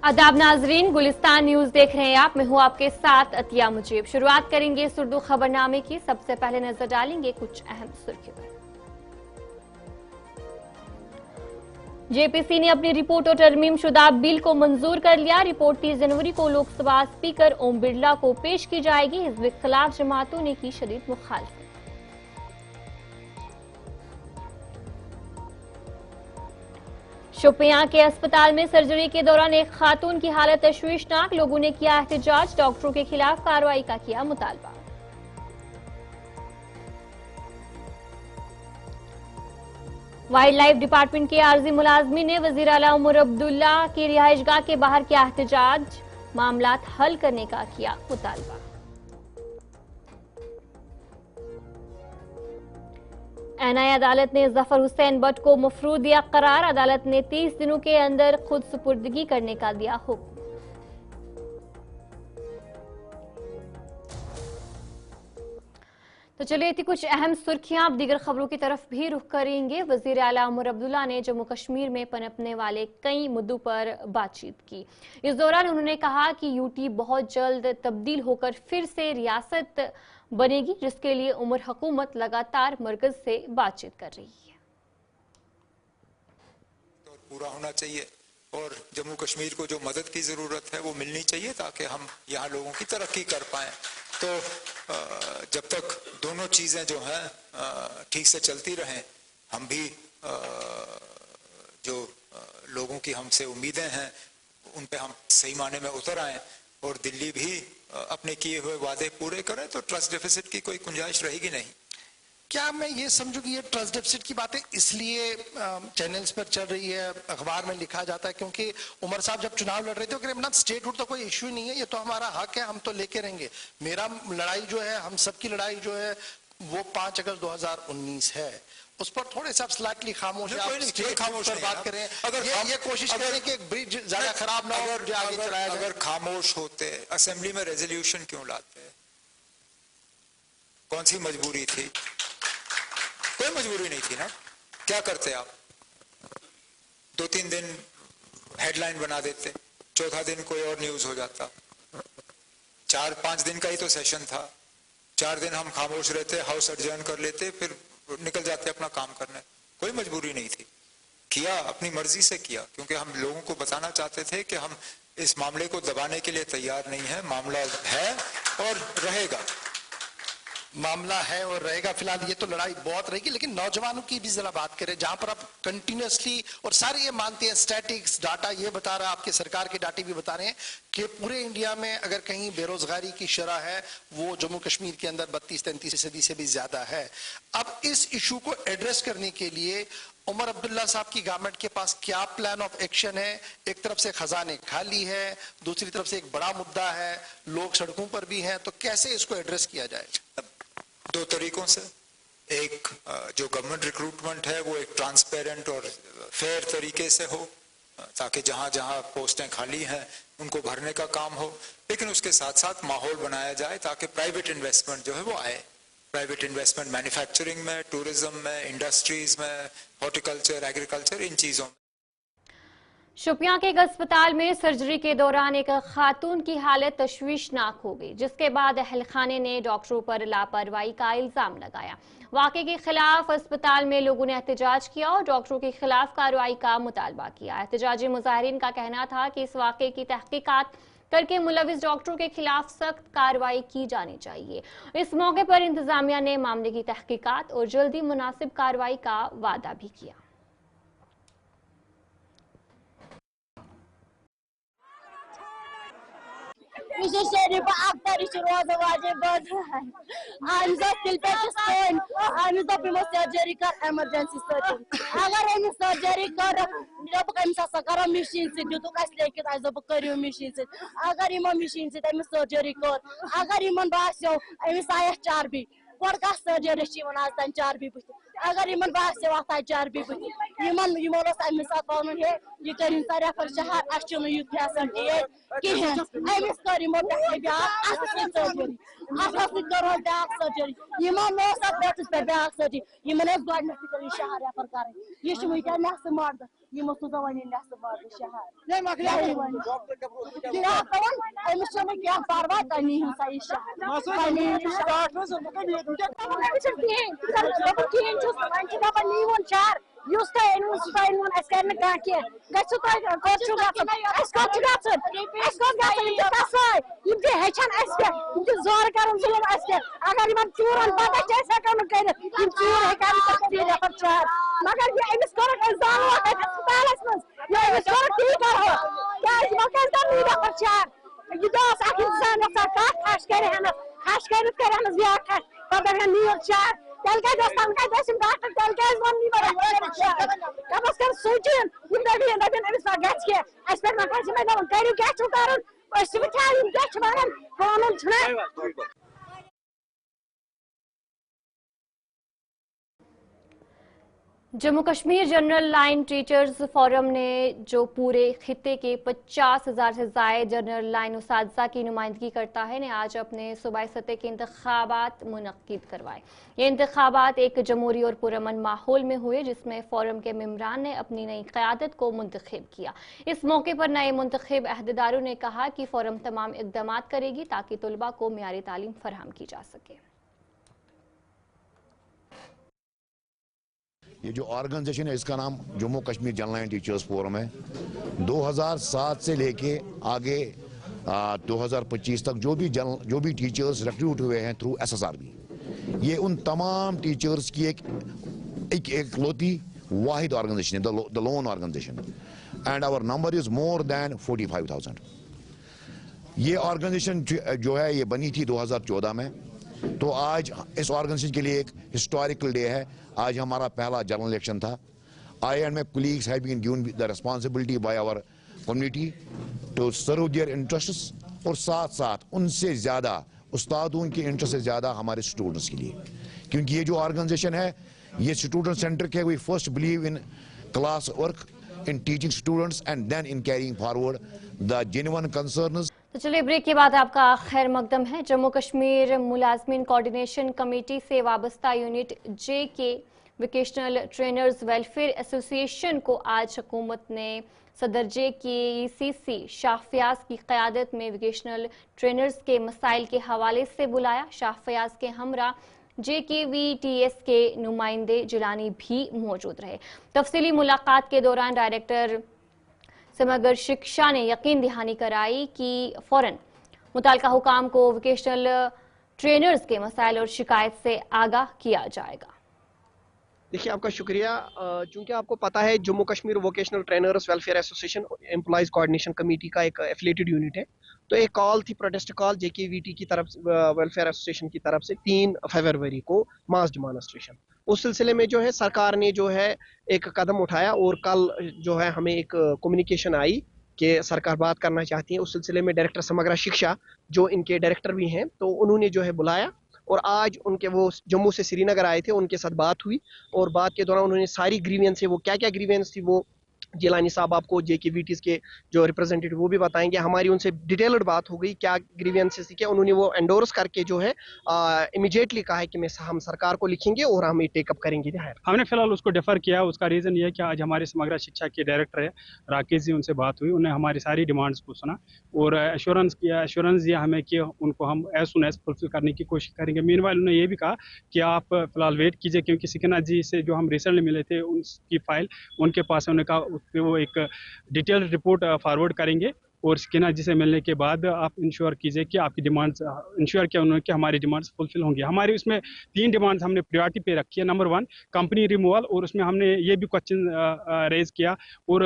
आदाब नाजरीन, गुलिस्तान न्यूज देख रहे हैं आप। मैं हूं आपके साथ अतिया मुजीब। शुरुआत करेंगे इस उर्दू खबरनामे की। सबसे पहले नजर डालेंगे कुछ अहम सुर्खियों पर। जेपीसी ने अपनी रिपोर्ट और तरमीम शुदा बिल को मंजूर कर लिया। रिपोर्ट 30 जनवरी को लोकसभा स्पीकर ओम बिरला को पेश की जाएगी। हिज़्ब इख्तिलाफ जमातों ने की शदीद मुखालफत। शोपियां के अस्पताल में सर्जरी के दौरान एक खातून की हालत तशवीशनाक। लोगों ने किया एहतजाज, डॉक्टरों के खिलाफ कार्रवाई का किया मुतालबा। वाइल्ड लाइफ डिपार्टमेंट के आर्जी मुलाजमीन ने वजीर आला उमर अब्दुल्ला की रिहाइशगाह के बाहर किया एहतजाज, मामलात हल करने का किया मुतालबा। एनआई अदालत ने जफर हुसैन बट को मफरूर दिया करार। अदालत ने 30 दिनों के अंदर खुद सुपुर्दगी करने का दिया हुक्म। तो चलिए थी कुछ अहम सुर्खियां। अब दीगर खबरों की तरफ भी रुख करेंगे। वजीर आला उमर अब्दुल्ला ने जम्मू कश्मीर में पनपने वाले कई मुद्दों पर बातचीत की। इस दौरान उन्होंने कहा कि यूटी बहुत जल्द तब्दील होकर फिर से रियासत बनेगी, जिसके लिए उमर हुकूमत लगातार मरकज से बातचीत कर रही है। पूरा होना चाहिए और जम्मू कश्मीर को जो मदद की जरूरत है वो मिलनी चाहिए ताकि हम यहाँ लोगों की तरक्की कर पाएं। तो जब तक दोनों चीजें जो हैं ठीक से चलती रहें, हम भी जो लोगों की हमसे उम्मीदें हैं उन पे हम सही माने में उतर आएं और दिल्ली भी अपने किए हुए वादे पूरे करें, तो ट्रस्ट डेफिसिट की कोई गुंजाइश रहेगी नहीं। क्या मैं ये समझूं कि ये ट्रस्ट डेफिसिट की बातें इसलिए चैनल्स पर चल रही है, अखबार में लिखा जाता है क्योंकि उमर साहब जब चुनाव लड़ रहे थे अपना स्टेटहुड तो कोई इश्यू नहीं है, ये तो हमारा हक है, हम तो लेके रहेंगे। मेरा लड़ाई जो है, हम सबकी लड़ाई जो है वो 5 अगस्त 2019 है। उस पर थोड़े से आप स्लाइटली खामोश पर बात करें। अगर ये कोशिश करें कि एक ब्रिज ज्यादा खराब ना हो, अगर खामोश होते असेंबली में रेजोल्यूशन क्यों लाते? कौन सी मजबूरी थी? कोई मजबूरी नहीं थी ना। क्या करते आप? 2-3 दिन हेडलाइन बना देते, चौथा दिन कोई और न्यूज हो जाता। 4-5 दिन का ही तो सेशन था, 4 दिन हम खामोश रहते, हाउस एडजर्न कर लेते, फिर निकल जाते अपना काम करने। कोई मजबूरी नहीं थी, किया अपनी मर्जी से किया, क्योंकि हम लोगों को बताना चाहते थे कि हम इस मामले को दबाने के लिए तैयार नहीं है। मामला है और रहेगा, मामला है और रहेगा। फिलहाल ये तो लड़ाई बहुत रहेगी, लेकिन नौजवानों की भी जरा बात करें, जहां पर आप कंटिन्यूसली और सारे ये मानते हैं, स्टैटिक्स डाटा ये बता रहा है, आपके सरकार के डाटे भी बता रहे हैं कि पूरे इंडिया में अगर कहीं बेरोजगारी की शरह है वो जम्मू कश्मीर के अंदर 32-33% से भी ज्यादा है। अब इस इशू को एड्रेस करने के लिए उमर अब्दुल्ला साहब की गवर्नमेंट के पास क्या प्लान ऑफ एक्शन है? एक तरफ से खजाने खाली है, दूसरी तरफ से एक बड़ा मुद्दा है, लोग सड़कों पर भी हैं, तो कैसे इसको एड्रेस किया जाए? 2 तरीकों से। एक, जो गवर्नमेंट रिक्रूटमेंट है वो एक ट्रांसपेरेंट और फेयर तरीके से हो, ताकि जहां जहां पोस्टें खाली हैं उनको भरने का काम हो, लेकिन उसके साथ साथ माहौल बनाया जाए ताकि प्राइवेट इन्वेस्टमेंट जो है वो आए। प्राइवेट इन्वेस्टमेंट मैन्युफैक्चरिंग में, टूरिज्म में, इंडस्ट्रीज में, हॉर्टिकल्चर, एग्रीकल्चर, इन चीजों में। शोपियां के एक अस्पताल में सर्जरी के दौरान एक खातून की हालत तशवीशनाक हो गई, जिसके बाद अहल खाने ने डॉक्टरों पर लापरवाही का इल्जाम लगाया। वाक़े के खिलाफ अस्पताल में लोगों ने एहतजाज किया और डॉक्टरों के खिलाफ कार्रवाई का मुतालबा किया। एहतजाजी मुजाहिरीन का कहना था कि इस वाक़े की तहकीकात करके मुलविस डॉक्टरों के खिलाफ सख्त कार्रवाई की जानी चाहिए। इस मौके पर इंतजामिया ने मामले की तहकीकात और जल्दी मुनासिब कार्रवाई का वादा भी किया। शरीफ अख्तर रोज वाजिब सर्जरी कर एमरजेंसी अगर अमिस सर्जरी कर कर मशीन लिखित करो मशीन अगर मशीन अमिस सर्जरी कर अगर बास्यो अमिस आयस चारबी गोड़ कस सर्जरी आज तन चारबी बुथ اگر یمن باسے واتان چربی یمن امہ سات ون ہے یہ کرو سا ریفر شہر اس یہ فیسلٹی کہین امس کر یمو پہ بیاکھ سرجری اتس کرو بیاکھ سرجری یمن بیٹس پہ بیاکھ سرجری یمن گۄڈنیتھ کر شہر ریفر کر یہ ونکین نیصف مرد یمو سوزو ون نیصف مرد شہر امس کیا پرواہ تھی نیو سا یہ شہر نیون شہر اس تین سہ انون اس کر کی گھو ہچان زور کر ظلم اگر چورن پتہ ہکان کر چور ہکان شہر مگر یہ امس کورک زانو ہسپتالس مز تی کرو کیا شہر یہ دس اک انسان کت ہش کر کرس بیاکھ ہش پتہ نیو شہر تیل کتس ڈاکٹر تیل کز کر سوچن امس ما گھس کی اس پہ ما کرو کیا کرو وچھان کیا ونان قانون چھنا Jammu Kashmir general line teachers forum نے جو پورے خطے کے 50,000 سے زائد جنرل لائن اساتذہ کی نمائندگی کرتا ہے نے آج اپنے صوبائی سطح کے انتخابات منعقد کروائے. یہ انتخابات ایک جمہوری اور پرامن ماحول میں ہوئے جس میں فورم کے ممبران نے اپنی نئی قیادت کو منتخب کیا. اس موقع پر نئے منتخب عہدیداروں نے کہا کہ فورم تمام اقدامات کرے گی تاکہ طلباء کو معیاری تعلیم فراہم کی جا سکے. یہ جو آرگنائزیشن ہے اس کا نام Jammu Kashmir general line teachers forum ہے. 2007 سے لے کے آگے 2025 تک جو بھی ٹیچرز ریکروٹ ہوئے ہیں تھرو SSRB یہ ان تمام ٹیچرز کی ایک اکلوتی واحد آرگنائزیشن ہے, the lone organization, and our number is more than 45,000. یہ آرگنائزیشن جو ہے یہ بنی تھی 2014 میں. تو آج اس آرگنائزیشن کے لیے ایک ہسٹوریکل ڈے ہے. آج ہمارا پہلا جنرل الیکشن تھا. I and my colleagues have been given the responsibility by our community to serve their interests اور ساتھ ساتھ ان سے زیادہ استادوں کے انٹرسٹ سے زیادہ ہمارے اسٹوڈنٹس کے لیے, کیونکہ یہ جو آرگنائزیشن ہے یہ اسٹوڈنٹ سینٹر کے we first believe in class work, in teaching students and then in carrying forward the genuine concerns. تو چلیے بریک کے بعد آپ کا خیر مقدم ہے. جموں کشمیر ملازمین کوارڈینیشن کمیٹی سے وابستہ یونٹ جے کے ووکیشنل ٹرینرز ویلفیئر ایسوسی ایشن کو آج حکومت نے صدر جے کی CC شاہ فیاض کی قیادت میں ووکیشنل ٹرینرز کے مسائل کے حوالے سے بلایا. شاہ فیاض کے ہمراہ JKVTS کے نمائندے جیلانی بھی موجود رہے. تفصیلی ملاقات کے دوران ڈائریکٹر سمگر شکشا نے یقین دہانی کرائی کہ فوراً متعلقہ حکام کو ووکیشنل ٹرینرز کے مسائل اور شکایت سے آگاہ کیا جائے گا. دیکھیے آپ کا شکریہ. چونکہ آپ کو پتا ہے Jammu Kashmir vocational trainers welfare ایسوسی ایشن امپلائیز کوارڈینیشن کمیٹی کا ایک ایفیلیٹڈ یونٹ ہے. تو ایک کال تھی, پروٹیسٹ کال JKVT کی طرف ویلفیئر ایسوسی ایشن کی طرف سے 3 فروری کو ماس ڈیمانسٹریشن. اس سلسلے میں جو ہے سرکار نے جو ہے ایک قدم اٹھایا اور کل جو ہے ہمیں ایک کمیونیکیشن آئی کہ سرکار بات کرنا چاہتی ہے. اس سلسلے میں ڈائریکٹر سمگرا شکشا جو ان کے ڈائریکٹر بھی ہیں تو انہوں نے جو ہے بلایا اور آج ان کے وہ جموں سے سری نگر آئے تھے, ان کے ساتھ بات ہوئی اور بات کے دوران انہوں نے ساری گریوینس ہے وہ کیا گریوینس تھی وہ جیلانی صاحب آپ کو JKVTs کے جو ریپرزینٹیٹیو وہ بھی بتائیں گے. ہماری ان سے ڈیٹیلڈ بات ہو گئی کیا گریوینسز تھی, کیا انہوں نے وہ انڈورس کر کے جو ہے امیڈیٹلی کہا ہے کہ ہم سرکار کو لکھیں گے اور ہم یہ ٹیک اپ کریں گے. ہم نے فی الحال اس کو ڈیفر کیا. اس کا ریزن یہ ہے کہ آج ہمارے سمگرا شکشا کے ڈائریکٹر ہے راکیش جی, ان سے بات ہوئی, انہیں ہماری ساری ڈیمانڈس کو سنا اور ایشورنس دیا ہمیں کہ ان کو ہم ایز سون ایز فلفل کرنے کی کوشش کریں گے. مین وائل انہوں نے یہ بھی کہا کہ آپ فی الحال ویٹ کیجیے کیونکہ سکینہ جی سے جو ہم ریسنٹلی ملے تھے ان کی فائل ان کے پاس ہے. انہوں نے کہا اس پہ وہ ایک ڈیٹیل رپورٹ فارورڈ کریں گے اور سکینہ جی سے ملنے کے بعد آپ انشور کیجئے کہ آپ کی ڈیمانڈز انشور کیا انہوں نے کہ ہماری ڈیمانڈز فلفل ہوں گی. ہماری اس میں 3 ڈیمانڈز ہم نے پریورٹی پہ رکھی ہے. نمبر 1 کمپنی ریموول, اور اس میں ہم نے یہ بھی کوشچن ریز کیا اور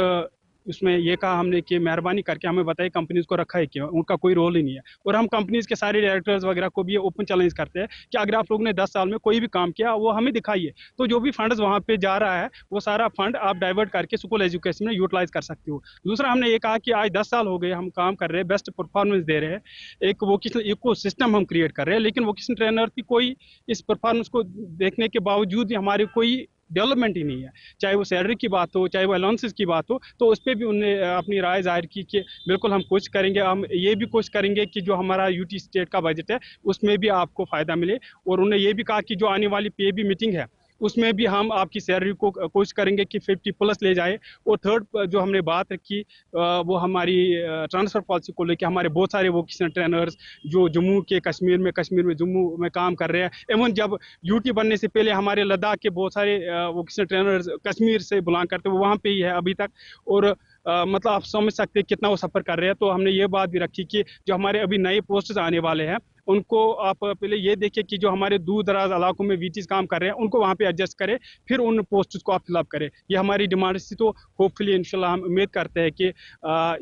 उसमें ये कहा हमने कि मेहरबानी करके हमें बताइए कंपनीज को रखा है क्यों, उनका कोई रोल ही नहीं है। और हम कंपनीज के सारे डायरेक्टर्स वगैरह को भी ये ओपन चैलेंज करते हैं कि अगर आप लोगों ने 10 साल में कोई भी काम किया वो हमें दिखाइए, तो जो भी फंड्स वहाँ पे जा रहा है वो सारा फंड आप डाइवर्ट करके स्कूल एजुकेशन में यूटिलाइज कर सकते हो। दूसरा हमने ये कहा कि आज 10 साल हो गए हम काम कर रहे हैं, बेस्ट परफॉर्मेंस दे रहे हैं, एक वोकेशनल इको सिस्टम हम क्रिएट कर रहे हैं, लेकिन वोकेशनल ट्रेनर की कोई इस परफॉर्मेंस को देखने के बावजूद हमारे कोई डेवलपमेंट ही नहीं है। चाहे वो सैलरी की बात हो, चाहे वो अलाउंसेस की बात हो, तो उस पर भी उन्होंने अपनी राय जाहिर की कि बिल्कुल हम कोशिश करेंगे, हम ये भी कोशिश करेंगे कि जो हमारा यूटी स्टेट का बजट है उसमें भी आपको फ़ायदा मिले। और उन्होंने ये भी कहा कि जो आने वाली पे भी मीटिंग है उसमें भी हम आपकी सैलरी को कोशिश करेंगे कि 50+ ले जाए। और थर्ड जो हमने बात रखी वो हमारी ट्रांसफ़र पॉलिसी को लेकर, हमारे बहुत सारे वोकेशनल ट्रेनर्स जो जम्मू के कश्मीर में जम्मू में काम कर रहे हैं, एवं जब यूटी बनने से पहले हमारे लद्दाख के बहुत सारे वोकेशनल ट्रेनर्स कश्मीर से बिलोंग करते हैं, वो वहाँ पे ही है अभी तक। और मतलब आप समझ सकते हैं कितना वो सफ़र कर रहे हैं। तो हमने ये बात भी रखी कि जो हमारे अभी नए पोस्ट्स आने वाले हैं उनको आप पहले ये देखिए कि जो हमारे दूर दराज इलाकों में वीटीज काम कर रहे हैं उनको वहाँ पे एडजस्ट करें, फिर उन पोस्ट्स को आप फिलअप करें। ये हमारी डिमांड थी, तो होपफुली इंशाल्लाह हम उम्मीद करते हैं कि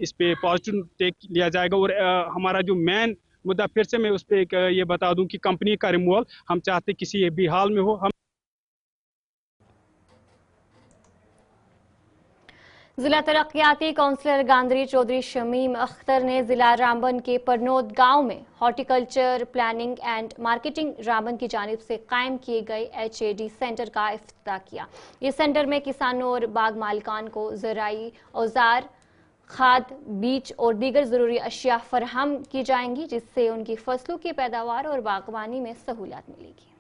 इस पे पॉजिटिव टेक लिया जाएगा। और हमारा जो मेन मुद्दा, फिर से मैं उस पर ये बता दूं कि कंपनी का रिमूवल हम चाहते किसी भी हाल में हो। हम जिला तरक्याती काउंसलर गांधरी चौधरी शमीम अख्तर ने जिला रामबन के परनोद गांव में horticulture planning and marketing Ramban की जानिब से कायम किए गए HAD सेंटर का इफ्तिताह किया। इस सेंटर में किसानों और बाग मालिकान को ज़राई औजार, खाद, बीज और दीगर ज़रूरी अशिया फराहम की जाएंगी, जिससे उनकी फसलों की पैदावार और बागवानी में सहूलियत मिलेगी।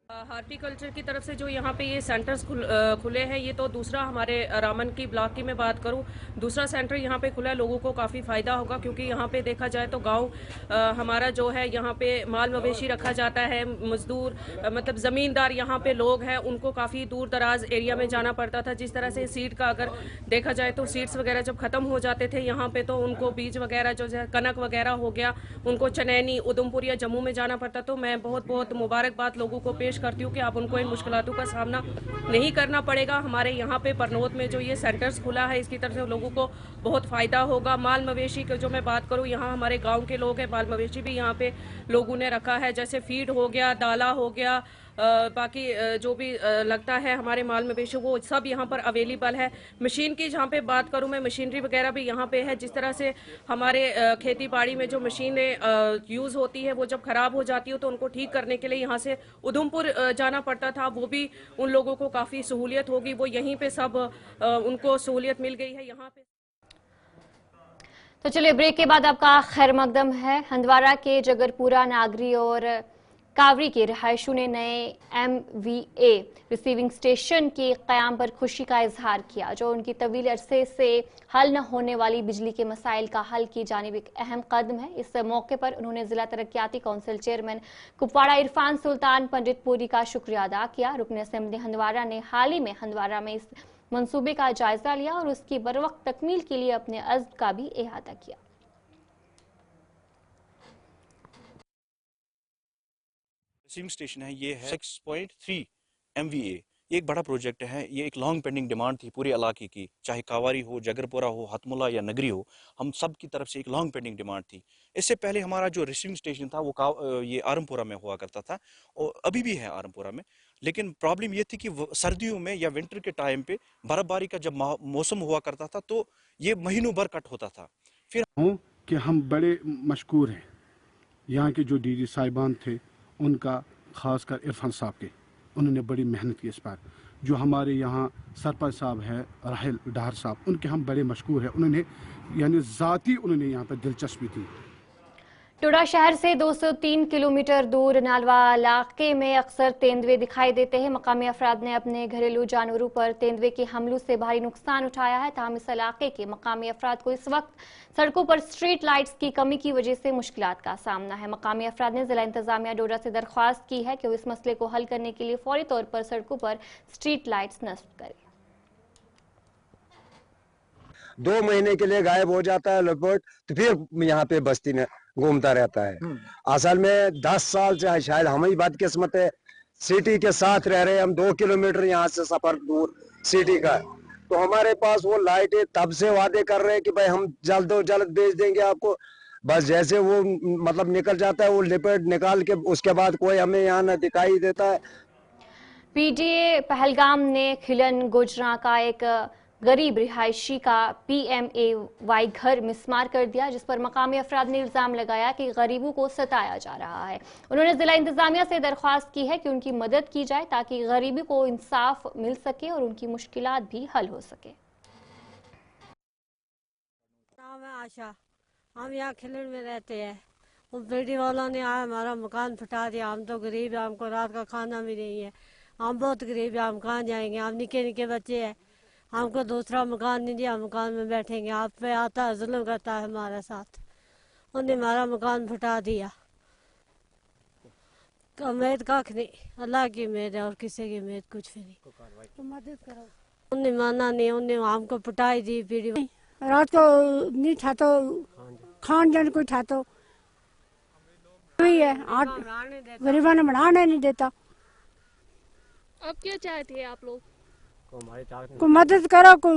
हार्टिकल्चर की तरफ से जो यहाँ पे ये सेंटर्स खुले हैं, ये तो दूसरा हमारे रामन की ब्लॉक की मैं बात करूँ, दूसरा सेंटर यहाँ पे खुला है। लोगों को काफ़ी फ़ायदा होगा, क्योंकि यहाँ पे देखा जाए तो गांव हमारा जो है, यहाँ पे माल मवेशी रखा जाता है। मजदूर मतलब ज़मींदार यहाँ पे लोग हैं, उनको काफ़ी दूर दराज एरिया में जाना पड़ता था। जिस तरह से सीड का अगर देखा जाए तो सीड्स वगैरह जब ख़त्म हो जाते थे यहाँ पे, तो उनको बीज वगैरह जो है कनक वगैरह हो गया, उनको चनैनी, उधमपुर या जम्मू में जाना पड़ता। तो मैं बहुत बहुत मुबारकबाद लोगों को पेश करती हूँ कि आप उनको इन मुश्किलातों का सामना नहीं करना पड़ेगा। हमारे यहाँ पे परनोद में जो ये सेंटर्स खुला है, इसकी तरफ से लोगों को बहुत फ़ायदा होगा। माल मवेशी की जो मैं बात करूँ, यहाँ हमारे गांव के लोग हैं, माल मवेशी भी यहाँ पे लोगों ने रखा है, जैसे फीड हो गया, दाला हो गया, बाकी जो भी लगता है हमारे माल मवेशी, वो सब यहाँ पर अवेलेबल है। मशीन की जहाँ पे बात करूँ मैं, मशीनरी वगैरह भी यहाँ पे है। जिस तरह से हमारे खेती बाड़ी में जो मशीनें यूज़ होती है, वो जब ख़राब हो जाती हो तो उनको ठीक करने के लिए यहाँ से उधमपुर जाना पड़ता था, वो भी उन लोगों को काफ़ी सहूलियत होगी। वो यहीं पे सब उनको सहूलियत मिल गई है यहाँ पे। तो चलिए ब्रेक के बाद आपका खैर मकदम है। हंदवाड़ा के जगरपुरा, नागरी और कावरी के रहायशों ने नए MVA रिसीविंग स्टेशन के क़याम पर खुशी का इजहार किया, जो उनकी तवील अरसे से हल न होने वाली बिजली के मसाइल का हल की जानिब एक अहम कदम है। इस मौके पर उन्होंने जिला तरक्याती काउंसिल चेयरमैन कुपवाड़ा इरफान सुल्तान पंडितपुरी का शुक्रिया अदा किया। रुकन असेंबली हंदवाड़ा ने हाल ही में हंदवाड़ा में इस मंसूबे का जायजा लिया और उसकी बरवक्त तकमील के लिए अपने अज़्म का भी इहाता किया। रिसीविंग स्टेशन है, ये है 6.3 MVA। ये एक बड़ा प्रोजेक्ट है, ये एक लॉन्ग पेंडिंग डिमांड थी पूरे इलाके की, चाहे कावारी हो, जगरपुरा हो, हथमुला या नगरी हो, हम सब की तरफ से एक लॉन्ग पेंडिंग डिमांड थी। इससे पहले हमारा जो रिसीविंग स्टेशन था वो ये आरमपुरा में हुआ करता था, और अभी भी है आरमपुरा में। लेकिन प्रॉब्लम ये थी कि सर्दियों में या विंटर के टाइम पे बर्फबारी का जब मौसम हुआ करता था तो ये महीनों भर कट होता था। फिर कि हम बड़े मशकूर हैं यहाँ के जो DD साहिबान थे, उनका खासकर इरफान साहब के, उन्होंने बड़ी मेहनत की इस पर। जो हमारे यहाँ सरपंच साहब है राहिल डार साहब, उनके हम बड़े मशकूर हैं। उन्होंने यानी ज़ाती उन्होंने यहाँ पर दिलचस्पी थी। टोडा शहर से 203 किलोमीटर दूर नालवा इलाके में अक्सर तेंदुए दिखाई देते हैं। मकामी अफराद ने अपने घरेलू जानवरों पर तेंदुए के हमलों से भारी नुकसान उठाया है। ताहम इस इलाके के मकामी अफराद को इस वक्त सड़कों पर स्ट्रीट लाइट्स की कमी की वजह से मुश्किलात का सामना है। मकामी अफराद ने जिला इंतजामिया डोडा से दरख्वास्त की है कि वो इस मसले को हल करने के लिए फौरी तौर पर सड़कों पर स्ट्रीट लाइट्स नस्ब करें। 2 महीने के लिए गायब हो जाता है लपट, तो फिर यहाँ पे बस्ती में घूमता रहता है। असल में 10 साल से शायद हमारी बदकिस्मत है, सिटी के साथ रह रहे हम। 2 किलोमीटर यहाँ से सफर दूर सिटी का, तो हमारे पास वो लाइटें तब से वादे कर रहे हैं कि भाई हम जल्द जल्द भेज देंगे आपको, बस जैसे वो मतलब निकल जाता है वो लिपेट निकाल के उसके बाद कोई हमें यहाँ न दिखाई देता है। पीडीए पहलगाम ने खिलन गुजरा का एक गरीब रिहायशी का PMAY घर मिसमार कर दिया, जिस पर मकामी अफराद ने इल्जाम लगाया कि गरीबों को सताया जा रहा है। उन्होंने जिला इंतजामिया से दरख्वास्त की है कि उनकी मदद की जाए ताकि गरीबी को इंसाफ मिल सके और उनकी मुश्किलात भी हल हो सके। नाम है आशा, हम यहाँ खिलन में रहते हैं। उन पीडी वालों ने आया हमारा मकान फटा दिया। हम तो गरीब हैं, हमको रात का खाना भी नहीं है। हम बहुत गरीब हैं, हम कहाँ जाएंगे? हम निके निके बच्चे हैं, हमको दूसरा मकान नहीं दिया, मकान में बैठेंगे। आप पे आता है, जुल्म करता है हमारे साथ। उन्हें हमारा मकान फटा दिया। उम्मीद कख नहीं, अल्लाह की उम्मीद है और किसी की उम्मीद कुछ भी नहीं। तो मदद करो। उन्हें माना नहीं, उन्हें हमको पिटाई दी। पीड़ी रात को नहीं था तो खान जान कोई था तो है, गरीबा ने बनाने नहीं देता। अब क्या चाहते हैं आप लोग? को मदद करो, को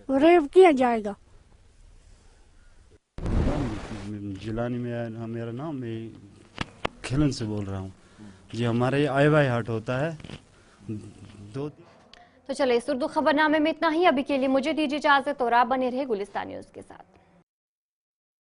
गरीब किया जाएगा। जिलानी में मेरा नाम, मैं खिलन से बोल रहा हूँ जी। हमारे आईवाई हाट होता है तो चले इस उर्दू खबरनामे में इतना ही। अभी के लिए मुझे दीजिए इजाजत और आप बने रहे गुलिस्तान न्यूज के साथ।